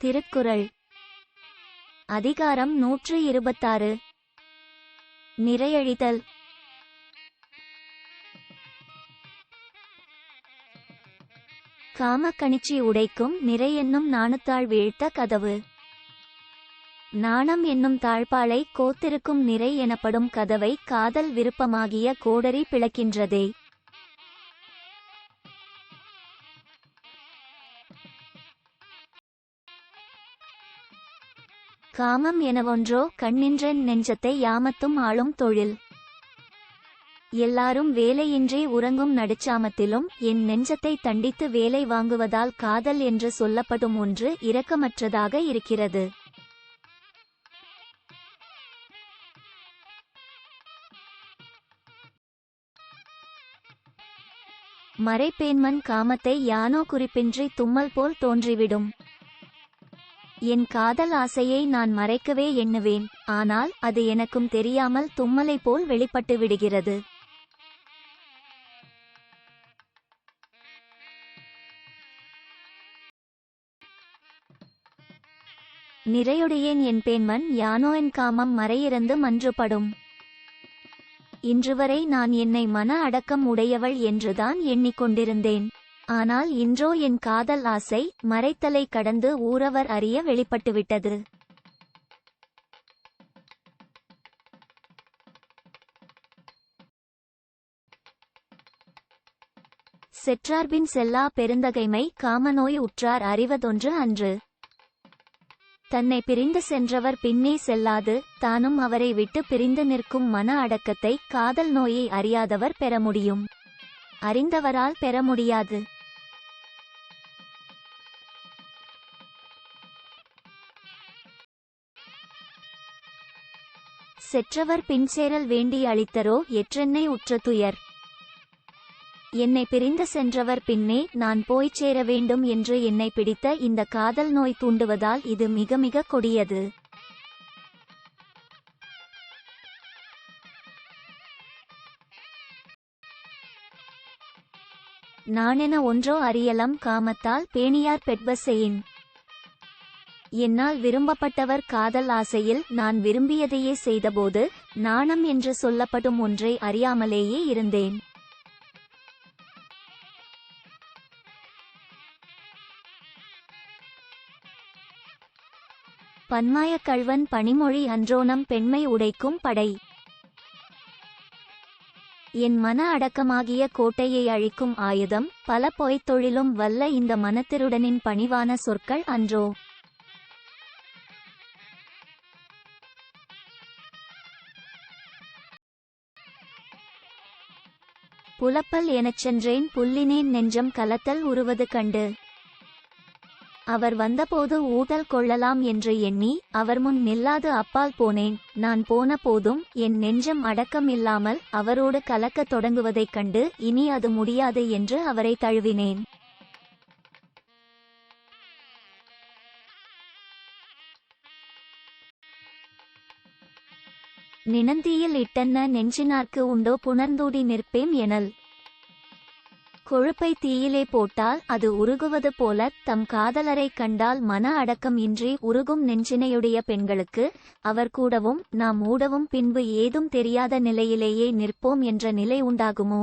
திருக்குறள் அதிகாரம் 126 நிறையழிதல். காமக்கணிச்சி உடைக்கும் நிறை என்னும் நாணுத்தாள் வீழ்த்த கதவு. நாணம் என்னும் தாழ்பாலை கோத்திருக்கும் நிறை எனப்படும் கதவை காதல் விருப்பமாகிய கோடரி பிளக்கின்றதே. காமம் எனவொன்றோ கண்ணின்றென் நெஞ்சத்தை யாமத்தும் ஆளும் தொழில். எல்லாரும் வேலையின்றி உறங்கும் நடுச்சாமத்திலும் என் நெஞ்சத்தை தண்டித்து வேலை வாங்குவதால் காதல் என்று சொல்லப்படும் ஒன்று இரக்கமற்றதாக இருக்கிறது. மறைப்பேன்மன் காமத்தை யானோ குறிப்பின்றி தும்மல் போல் தோன்றிவிடும். என் காதல் ஆசையை நான் மறைக்கவே எண்ணுவேன், ஆனால் அது எனக்கும் தெரியாமல் தும்மலை போல் வெளிப்பட்டு விடுகிறது. நிறையுடையேன் என்பேன்மன் யானோ என் காமம் மறையிறந்து மன்றுபடும். இன்றுவரை நான் என்னை மன அடக்கம் உடையவள் என்றுதான் எண்ணிக்கொண்டிருந்தேன். ஆனால் இன்றோ என் காதல் ஆசை மறைத்தலை கடந்து ஊரவர் அறிய வெளிப்பட்டுவிட்டது. செற்றார்பின் செல்லா பெருந்தகைமை காமநோய் உற்றார் அறிவதொன்று அன்று. தன்னை பிரிந்து சென்றவர் பின்னே செல்லாது தானும் அவரை விட்டு பிரிந்து நிற்கும் மன அடக்கத்தை காதல் நோயை அறியாதவர் பெற முடியும், அறிந்தவரால் பெற முடியாது. செற்றவர் பின்சேரல் வேண்டி அளித்தரோ எற்றென்னை உற்ற துயர். என்னை பிரிந்து சென்றவர் பின்னே நான் போய்ச் சேர வேண்டும் என்று என்னை பிடித்த இந்த காதல் நோய் தூண்டுவதால் இது மிக மிக கொடியது. நானென ஒன்றோ அறியலம் காமத்தால் பேணியார் பெட்ப செயின். என்னால் விரும்பப்பட்டவர் காதல் ஆசையில் நான் விரும்பியதையே செய்தபோது நாணம் என்று சொல்லப்படும் ஒன்றை அறியாமலேயே இருந்தேன். பன்மாய கள்வன் பணிமொழி அன்றோனம் பெண்மை உடைக்கும் படை. என் மன அடக்கமாகிய கோட்டையை அழிக்கும் ஆயுதம் பல பொய்த்தொழிலும் வல்ல இந்த மனத்திருடனின் பணிவான சொற்கள் அன்றோ. புலப்பல் எனச் சென்றேன் புல்லினேன் நெஞ்சம் கலத்தல் உருவது கண்டு. அவர் வந்தபோது ஊதல் கொள்ளலாம் என்று எண்ணி அவர் முன் நில்லாது அப்பால் போனேன். நான் போன போதும் என் நெஞ்சம் அடக்கம் இல்லாமல் அவரோடு கலக்கத் தொடங்குவதைக் கண்டு இனி அது முடியாது என்று அவரை தழுவினேன். நிணந்தீயில் இட்டன்ன நெஞ்சினார்க்கு உண்டோ புணர்ந்தூடி நிற்பேம் எனல். கொழுப்பை தீயிலே போட்டால் அது உருகுவது போல தம் காதலரை கண்டால் மன அடக்கம் இன்றி உருகும் நெஞ்சினையுடைய பெண்களுக்கு அவர் கூடவும் நாம் ஊடவும் பின்பு ஏதும் தெரியாத நிலையிலேயே நிற்போம் என்ற நிலை உண்டாகுமோ?